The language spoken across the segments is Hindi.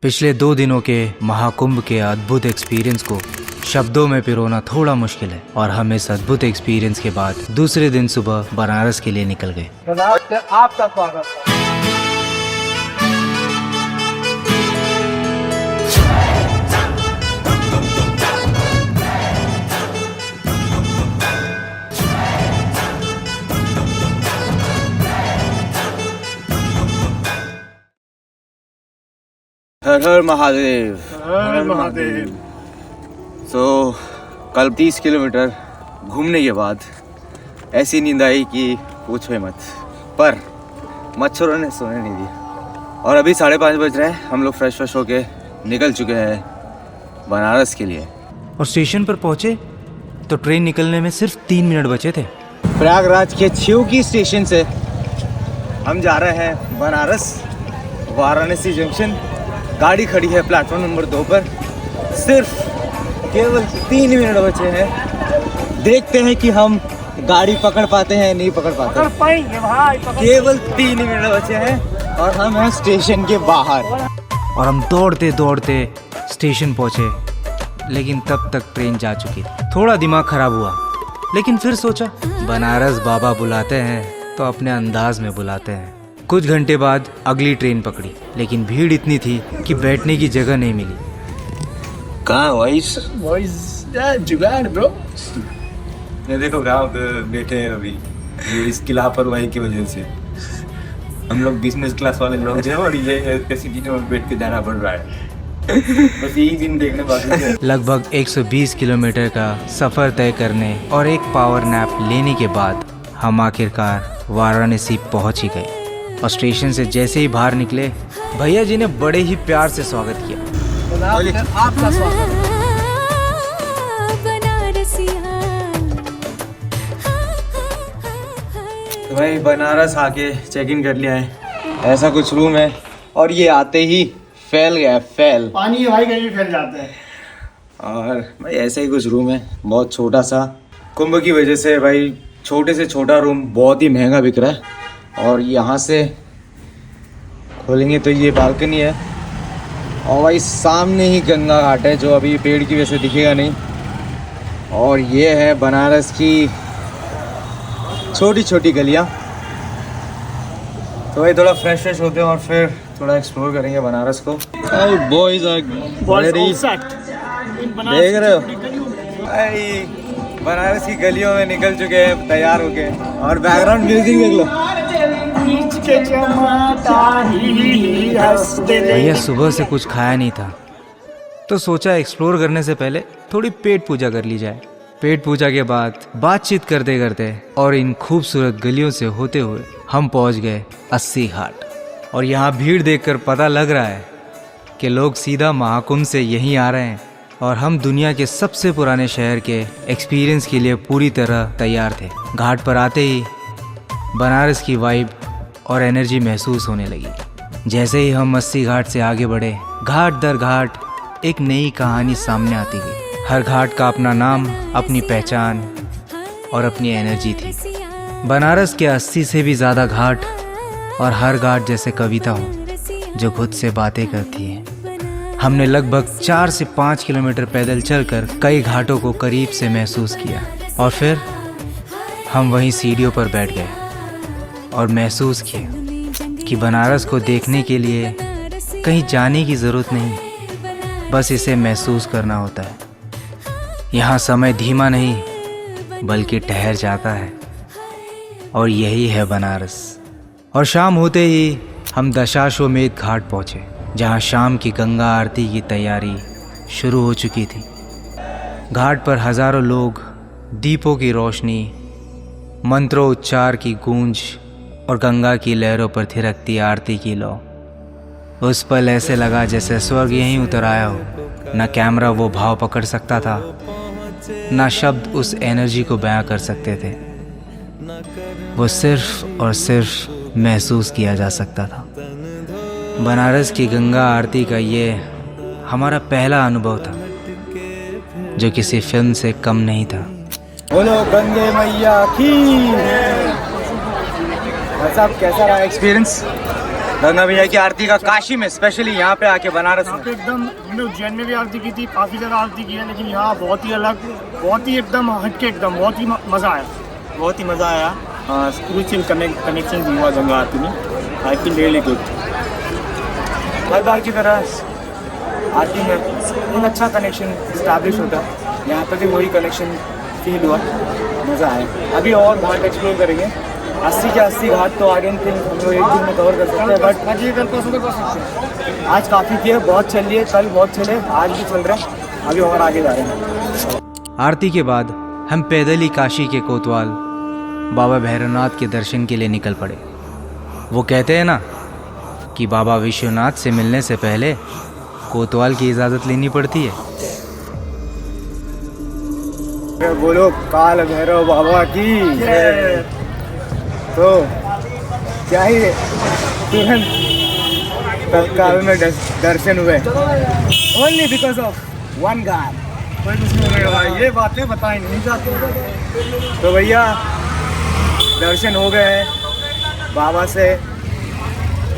पिछले 2 दिनों के महाकुंभ के अद्भुत एक्सपीरियंस को शब्दों में पिरोना थोड़ा मुश्किल है और हम इस अद्भुत एक्सपीरियंस के बाद दूसरे दिन सुबह बनारस के लिए निकल गए। आपका स्वागत। हर हर महादेव। हर महादेव। तो कल 30 किलोमीटर घूमने के बाद ऐसी नींद आई कि पूछो मत, पर मच्छरों ने सोने नहीं दिया। और अभी 5:30 बज रहे हैं, हम लोग फ्रेश होके निकल चुके हैं बनारस के लिए। और स्टेशन पर पहुंचे तो ट्रेन निकलने में सिर्फ 3 मिनट बचे थे। प्रयागराज के छिवकी स्टेशन से हम जा रहे हैं बनारस, वाराणसी जंक्शन। गाड़ी खड़ी है प्लेटफॉर्म नंबर 2 पर। सिर्फ केवल 3 मिनट बचे हैं। देखते हैं कि हम गाड़ी पकड़ पाते हैं नहीं पकड़ पाते। पाएंगे भाई, केवल 3 मिनट बचे हैं और हम हैं स्टेशन के बाहर। और हम दौड़ते दौड़ते स्टेशन पहुंचे, लेकिन तब तक ट्रेन जा चुकी थी। थोड़ा दिमाग खराब हुआ, लेकिन फिर सोचा बनारस बाबा बुलाते हैं तो अपने अंदाज में बुलाते हैं। कुछ घंटे बाद अगली ट्रेन पकड़ी, लेकिन भीड़ इतनी थी कि बैठने की जगह नहीं मिली। कहाँ वॉइस जुगाड़ ब्रो। ये देखो गाँव बैठे हैं अभी, ये इसकी लापरवाही की वजह से हम लोग बिजनेस क्लास वाले लोग हैं और ये कैसी में बैठ के जाना पड़ रहा है। बस यही दिन देखने बाकी है। लगभग 120 किलोमीटर का सफ़र तय करने और एक पावर नैप लेने के बाद हम आखिरकार वाराणसी पहुंच ही गए। और स्टेशन से जैसे ही बाहर निकले, भैया जी ने बड़े ही प्यार से स्वागत किया। आपका स्वागत। तो भाई बनारस आके चेक इन कर लिया है। ऐसा कुछ रूम है और ये आते ही फैल गया, फैल पानी भाई कहीं भी फैल जाता है। और भाई ऐसा ही कुछ रूम है, बहुत छोटा सा। कुंभ की वजह से भाई छोटे से छोटा रूम बहुत ही महंगा बिक रहा है। और यहाँ से खोलेंगे तो ये बालकनी है और भाई सामने ही गंगा घाट है, जो अभी पेड़ की वजह से दिखेगा नहीं। और ये है बनारस की छोटी छोटी गलियाँ। तो भाई थोड़ा फ्रेश होते हैं और फिर थोड़ा एक्सप्लोर करेंगे बनारस को। बॉयज देख रहे हो भाई, बनारस की गलियों में निकल चुके हैं तैयार होके। और बैकग्राउंड म्यूजिक देख लो। भैया सुबह से कुछ खाया नहीं था, तो सोचा एक्सप्लोर करने से पहले थोड़ी पेट पूजा कर ली जाए। पेट पूजा के बाद बातचीत करते करते और इन खूबसूरत गलियों से होते हुए हम पहुंच गए 80 घाट। और यहाँ भीड़ देखकर पता लग रहा है कि लोग सीधा महाकुंभ से यहीं आ रहे हैं और हम दुनिया के सबसे पुराने शहर के एक्सपीरियंस के लिए पूरी तरह तैयार थे। घाट पर आते ही बनारस की वाइब और एनर्जी महसूस होने लगी। जैसे ही हम 80 घाट से आगे बढ़े, घाट दर घाट एक नई कहानी सामने आती गई। हर घाट का अपना नाम, अपनी पहचान और अपनी एनर्जी थी। बनारस के 80 से भी ज़्यादा घाट, और हर घाट जैसे कविता हो जो खुद से बातें करती है। हमने लगभग 4 से 5 किलोमीटर पैदल चलकर कई घाटों को करीब से महसूस किया। और फिर हम वहीं सीढ़ियों पर बैठ गए और महसूस किया कि बनारस को देखने के लिए कहीं जाने की ज़रूरत नहीं, बस इसे महसूस करना होता है। यहाँ समय धीमा नहीं बल्कि ठहर जाता है, और यही है बनारस। और शाम होते ही हम दशाश्वमेध घाट पहुँचे, जहाँ शाम की गंगा आरती की तैयारी शुरू हो चुकी थी। घाट पर हज़ारों लोग, दीपों की रोशनी, मंत्रोच्चार की गूंज और गंगा की लहरों पर थिरकती आरती की लौ। उस पल ऐसे लगा जैसे स्वर्ग यहीं उतर आया हो। न कैमरा वो भाव पकड़ सकता था, न शब्द उस एनर्जी को बयां कर सकते थे। वो सिर्फ और सिर्फ महसूस किया जा सकता था। बनारस की गंगा आरती का ये हमारा पहला अनुभव था, जो किसी फिल्म से कम नहीं था। बोलो गंगे मैया की। साहब कैसा रहा एक्सपीरियंस? गंगा मैया की आरती का काशी में, स्पेशली यहाँ पे आके बनारस यहाँ में। पे एकदम हमने उज्जैन में भी आरती की थी, काफ़ी जगह आरती की है, लेकिन यहाँ बहुत ही अलग, बहुत ही एकदम हटके, एकदम बहुत ही मज़ा आया, बहुत ही मज़ा आया। स्पिरिचुअल कनेक्शन हुआ गंगा आरती में। I feel really good. हर बार की तरह आरती में एक अच्छा कनेक्शन इस्टेब्लिश होता है, यहाँ पर भी वही कनेक्शन फील हुआ, मज़ा आया। अभी और घाट एक्सप्लोर करेंगे। 80 के 80 घाट तो आई डोंट थिंक हम लोग एक दिन में कवर कर सकते हैं, बट आज ये कल परसों कर सकते हैं। आज काफ़ी किया, बहुत चल लिए, कल बहुत चले, आज भी चल रहे हैं, अभी और आगे जा रहे हैं। आरती के बाद हम पैदल ही काशी के कोतवाल बाबा भैरवनाथ के दर्शन के लिए निकल पड़े। वो कहते हैं ना कि बाबा विश्वनाथ से मिलने से पहले कोतवाल की इजाज़त लेनी पड़ती है। बोलो काल भैरव बाबा की। तो क्या ही तुरंत तत्काल में दर्शन हुए, only because of one guy. कोई कुछ नहीं होगा भाई, ये बातें बताई नहीं जाती। तो भैया दर्शन हो गए हैं, बाबा से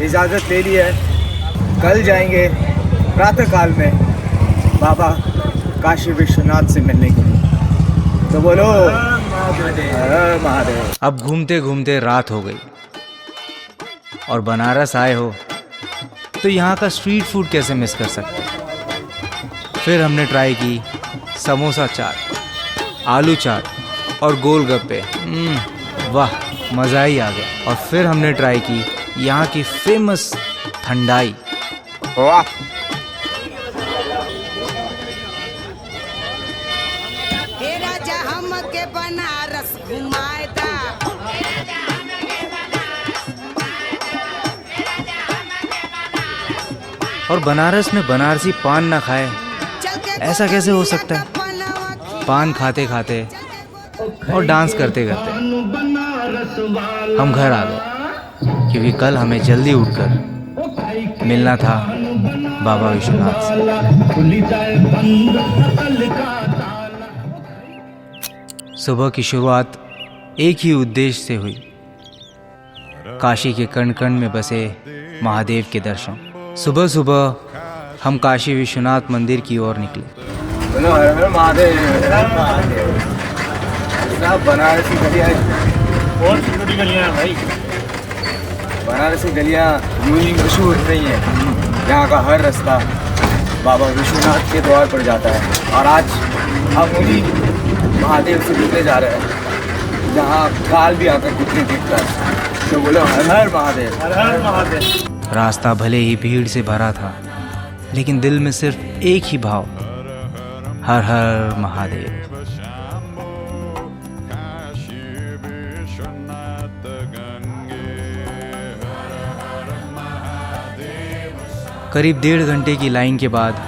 इजाज़त ले ली है। कल जाएंगे प्रातः काल में बाबा काशी विश्वनाथ से मिलने के लिए। तो बोलो हर महादेव। अब घूमते घूमते रात हो गई और बनारस आए हो तो यहाँ का स्ट्रीट फूड कैसे मिस कर सकते। फिर हमने ट्राई की समोसा चाट, आलू चाट और गोलगप्पे। वाह, मज़ा ही आ गया। और फिर हमने ट्राई की यहाँ की फेमस ठंडाई। वाह, हे राजा हमके बनारस घुमाएदा। और बनारस में बनारसी पान ना खाए, ऐसा कैसे हो सकता है। पान खाते खाते और डांस करते करते हम घर आ गए, क्योंकि कल हमें जल्दी उठकर मिलना था बाबा विश्वनाथ से। सुबह की शुरुआत एक ही उद्देश्य से हुई, काशी के कण कण में बसे महादेव के दर्शन। सुबह सुबह हम काशी विश्वनाथ मंदिर की ओर निकले। बोलो हर हर महादेव, हर महादेव। सब बनारसी गलियाँ, बहुत सुंदर गलियाँ हैं भाई। बनारसी गलियाँ यूं ही मशहूर नहीं है। यहाँ का हर रास्ता बाबा विश्वनाथ के द्वार पर जाता है। और आज हम उन्हीं महादेव से निकले जा रहे हैं जहाँ काल भी आकर घुटने टेकता है। तो बोलो हर हर महादेव, हर हर महादेव। रास्ता भले ही भीड़ से भरा था, लेकिन दिल में सिर्फ एक ही भाव, हर हर महादेव। करीब 1.5 घंटे की लाइन के बाद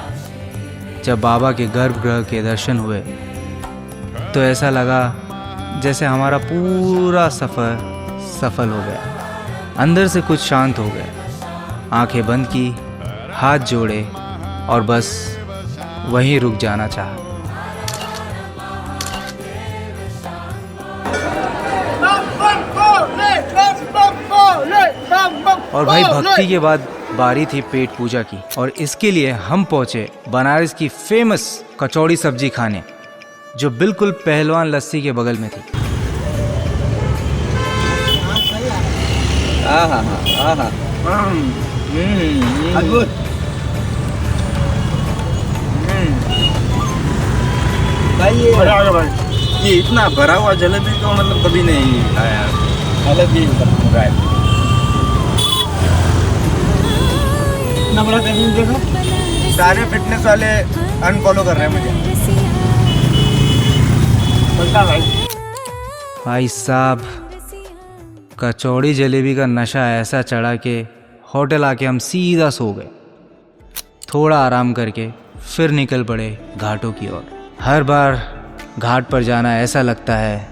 जब बाबा के गर्भगृह के दर्शन हुए तो ऐसा लगा जैसे हमारा पूरा सफ़र सफल हो गया। अंदर से कुछ शांत हो गया, आंखें बंद की, हाथ जोड़े और बस वहीं रुक जाना चाहा। और भाई भक्ति के बाद बारी थी पेट पूजा की, और इसके लिए हम पहुंचे बनारस की फेमस कचौड़ी सब्जी खाने, जो बिल्कुल पहलवान लस्सी के बगल में थी। आहा आहा, अद्भुत। भाई ये इतना भरा हुआ जलेबी तो मतलब कभी नहीं खाया, अलग ही होगा। इतना बड़ा टेबल देखो, सारे फिटनेस वाले अनफॉलो कर रहे हैं मुझे। चलता भाई। भाई साहब, कचौड़ी जलेबी का नशा ऐसा चढ़ा कि होटल आके हम सीधा सो गए। थोड़ा आराम करके फिर निकल पड़े घाटों की ओर। हर बार घाट पर जाना ऐसा लगता है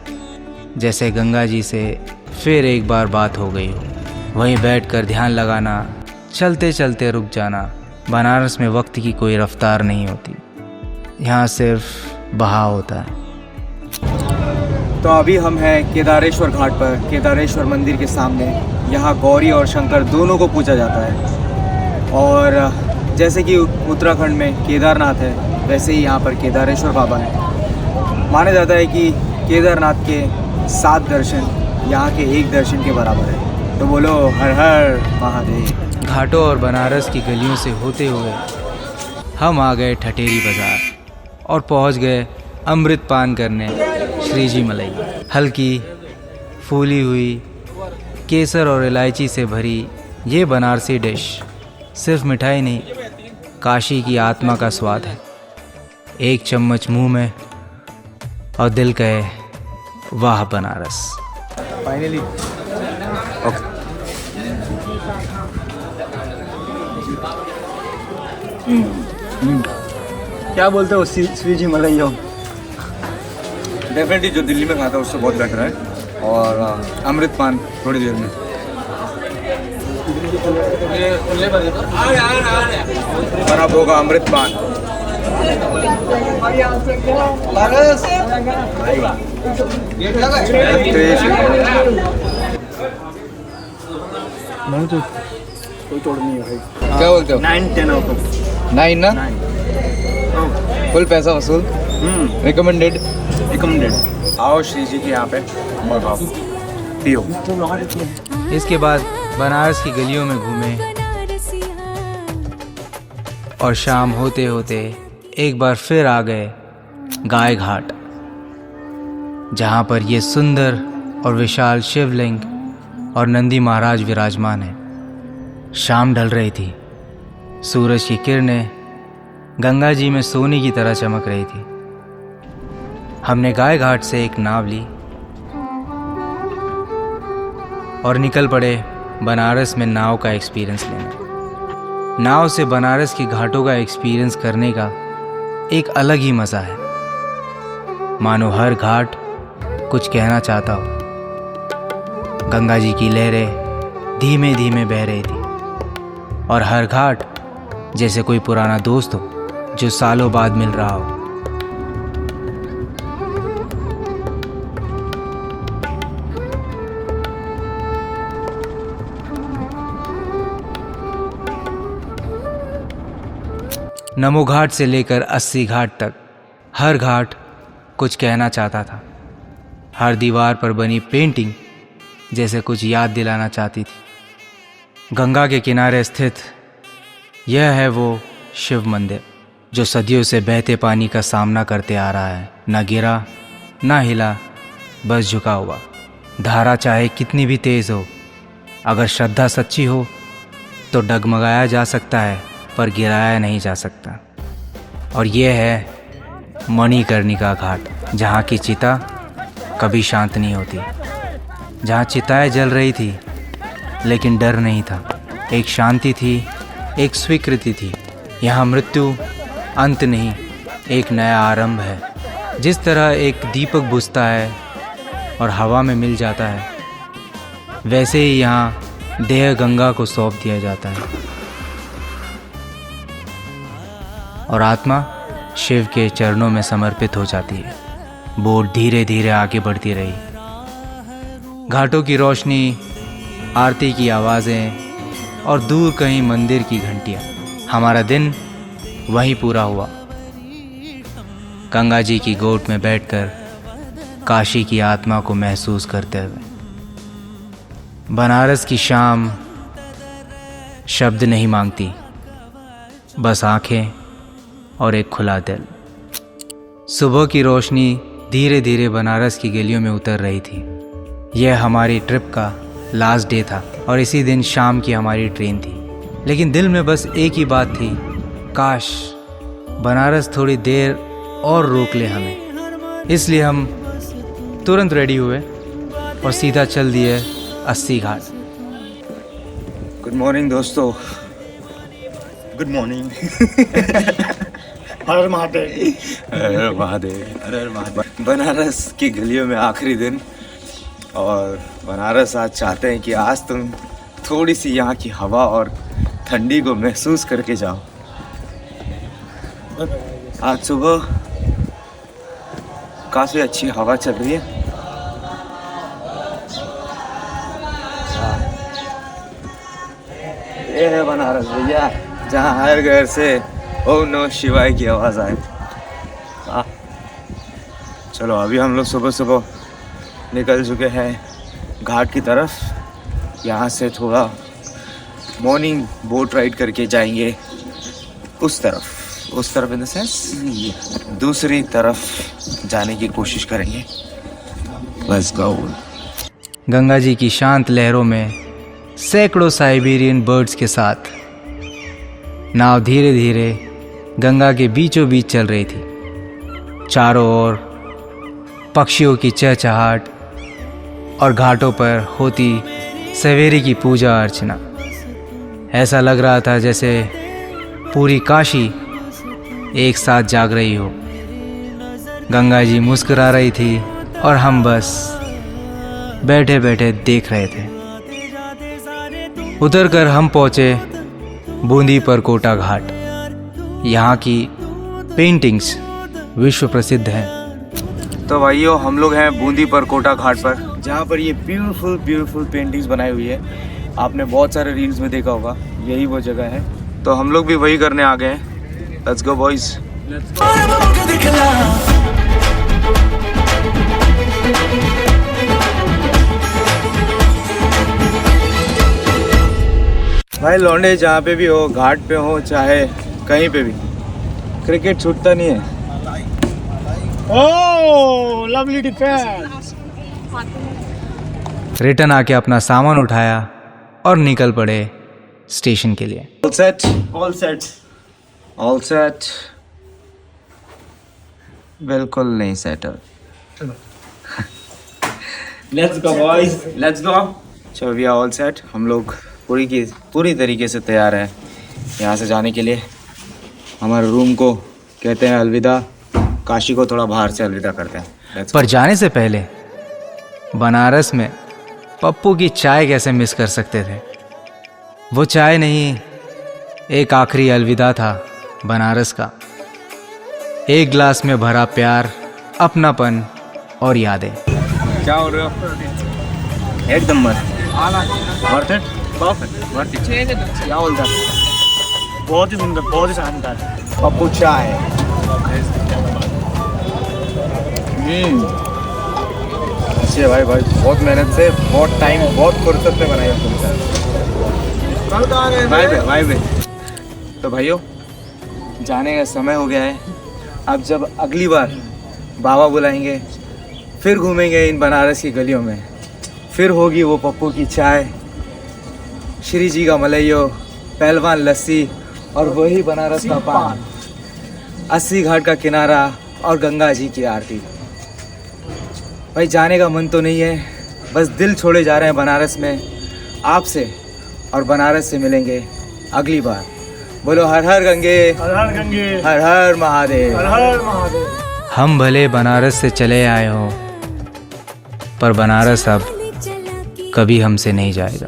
जैसे गंगा जी से फिर एक बार बात हो गई हो। वहीं बैठकर ध्यान लगाना, चलते चलते रुक जाना। बनारस में वक्त की कोई रफ्तार नहीं होती, यहाँ सिर्फ बहाव होता है। तो अभी हम हैं केदारेश्वर घाट पर, केदारेश्वर मंदिर के सामने। यहाँ गौरी और शंकर दोनों को पूजा जाता है। और जैसे कि उत्तराखंड में केदारनाथ है, वैसे ही यहाँ पर केदारेश्वर बाबा है। माना जाता है कि केदारनाथ के 7 दर्शन यहाँ के 1 दर्शन के बराबर है। तो बोलो हर हर महादेव। घाटों और बनारस की गलियों से होते हुए हम आ गए ठठेरी बाज़ार और पहुंच गए अमृत पान करने श्री जी मलाई। हल्की फूली हुई केसर और इलायची से भरी ये बनारसी डिश सिर्फ मिठाई नहीं, काशी की आत्मा का स्वाद है। एक चम्मच मुंह में और दिल कहे वाह बनारस। फाइनली क्या बोलते हो श्री जी मलाई हो? डेफिनेटली जो दिल्ली में खाता है उससे बहुत बेटर है। और अमृत पान थोड़ी देर में। और अब होगा अमृत पान। कोई तोड़ नहीं है भाई। क्या बोलते हो? 9-10 आउट ऑफ 9 ना? फुल पैसा वसूल। रिकमेंडेड। आओ श्री जी के यहाँ पे और खाओ पियो। इसके बाद बनारस की गलियों में घूमे और शाम होते होते एक बार फिर आ गए गाय घाट, जहाँ पर ये सुंदर और विशाल शिवलिंग और नंदी महाराज विराजमान है। शाम ढल रही थी, सूरज की किरणें गंगा जी में सोने की तरह चमक रही थी। हमने गाय घाट से एक नाव ली और निकल पड़े बनारस में नाव का एक्सपीरियंस लेने। नाव से बनारस की घाटों का एक्सपीरियंस करने का एक अलग ही मज़ा है। मानो हर घाट कुछ कहना चाहता हो। गंगा जी की लहरें धीमे धीमे बह रही थी और हर घाट जैसे कोई पुराना दोस्त हो जो सालों बाद मिल रहा हो। नमो घाट से लेकर 80 घाट तक हर घाट कुछ कहना चाहता था। हर दीवार पर बनी पेंटिंग जैसे कुछ याद दिलाना चाहती थी। गंगा के किनारे स्थित यह है वो शिव मंदिर जो सदियों से बहते पानी का सामना करते आ रहा है। न गिरा न हिला, बस झुका हुआ। धारा चाहे कितनी भी तेज हो, अगर श्रद्धा सच्ची हो तो डगमगाया जा सकता है पर गिराया नहीं जा सकता। और यह है मणिकर्णिका घाट, जहाँ की चिता कभी शांत नहीं होती, जहाँ चिताएं जल रही थी लेकिन डर नहीं था। एक शांति थी, एक स्वीकृति थी। यहाँ मृत्यु अंत नहीं, एक नया आरंभ है। जिस तरह एक दीपक बुझता है और हवा में मिल जाता है, वैसे ही यहाँ देह गंगा को सौंप दिया जाता है और आत्मा शिव के चरणों में समर्पित हो जाती है। बोट धीरे धीरे आगे बढ़ती रही। घाटों की रोशनी, आरती की आवाज़ें और दूर कहीं मंदिर की घंटियाँ। हमारा दिन वहीं पूरा हुआ, गंगा जी की गोद में बैठकर काशी की आत्मा को महसूस करते हुए। बनारस की शाम शब्द नहीं मांगती, बस आंखें और एक खुला दिल। सुबह की रोशनी धीरे धीरे बनारस की गलियों में उतर रही थी। यह हमारी ट्रिप का लास्ट डे था और इसी दिन शाम की हमारी ट्रेन थी। लेकिन दिल में बस एक ही बात थी, काश बनारस थोड़ी देर और रोक ले हमें। इसलिए हम तुरंत रेडी हुए और सीधा चल दिए 80 घाट। गुड मॉर्निंग दोस्तों। Good morning. हर महादेव। हर महादेव, हर महादेव। बनारस की गलियों में आखिरी दिन और बनारस आज चाहते हैं कि आज तुम थोड़ी सी यहाँ की हवा और ठंडी को महसूस करके जाओ। आज सुबह काफ़ी अच्छी हवा चल रही है ये है बनारस भैया, जहाँ हर घर से ओम नमः शिवाय की आवाज़ आए। चलो अभी हम लोग सुबह सुबह निकल चुके हैं घाट की तरफ। यहाँ से थोड़ा मॉर्निंग बोट राइड करके जाएंगे उस तरफ इन द सेंस दूसरी तरफ जाने की कोशिश करेंगे। Let's go. गंगा जी की शांत लहरों में सैकड़ों साइबेरियन बर्ड्स के साथ नाव धीरे धीरे गंगा के बीचों बीच चल रही थी। चारों ओर पक्षियों की चहचहाट और घाटों पर होती सवेरे की पूजा अर्चना। ऐसा लग रहा था जैसे पूरी काशी एक साथ जाग रही हो। गंगा जी मुस्कुरा रही थी और हम बस बैठे बैठे देख रहे थे। उतरकर हम पहुंचे बूंदी परकोटा घाट। यहाँ की पेंटिंग्स विश्व प्रसिद्ध हैं। तो भाइयों हम लोग हैं बूंदी परकोटा घाट पर, जहाँ पर ये ब्यूटीफुल पेंटिंग्स बनाई हुई है। आपने बहुत सारे रील्स में देखा होगा, यही वो जगह है। तो हम लोग भी वही करने आ गए हैं। Let's go boys. भाई लौंडे जहाँ पे भी हो, घाट पे हो चाहे कहीं पे भी, क्रिकेट छूटता नहीं है। ओह लवली डिफेंस। रिटर्न आके अपना सामान उठाया और निकल पड़े स्टेशन के लिए। All set, all set. All set. बिल्कुल नहीं settle. Let's go boys, let's go. चलो वी आर ऑल सेट। हम लोग पूरी तरीके से तैयार हैं यहाँ से जाने के लिए। हमारे रूम को कहते हैं अलविदा, काशी को थोड़ा बाहर से अलविदा करते हैं। Let's go. पर जाने से पहले बनारस में पप्पू की चाय कैसे मिस कर सकते थे। वो चाय नहीं, एक आखिरी अलविदा था बनारस का। एक गिलास में भरा प्यार, अपनापन और यादें। क्या हो रहे हो? एकदम मस्त। Worth it? Perfect, worth it. क्या बोलता है? बहुत ही सुंदर, बहुत ही शानदार। पप्पू चाय। अच्छी है भाई, बहुत मेहनत से, बहुत टाइम, बहुत फुर्सत से बनाई है भाई बे। तो भाइयों जाने का समय हो गया है। अब जब अगली बार बाबा बुलाएंगे फिर घूमेंगे इन बनारस की गलियों में, फिर होगी वो पप्पू की चाय, श्री जी का मलइयो, पहलवान लस्सी और वही बनारस का पान, 80 घाट का किनारा और गंगा जी की आरती। भाई जाने का मन तो नहीं है, बस दिल छोड़े जा रहे हैं बनारस में आपसे, और बनारस से मिलेंगे अगली बार। बोलो हर हर गंगे, हर हर गंगे, हर हर महादेव। हर हर महादेव। हम भले बनारस से चले आए हो, पर बनारस अब कभी हमसे नहीं जाएगा।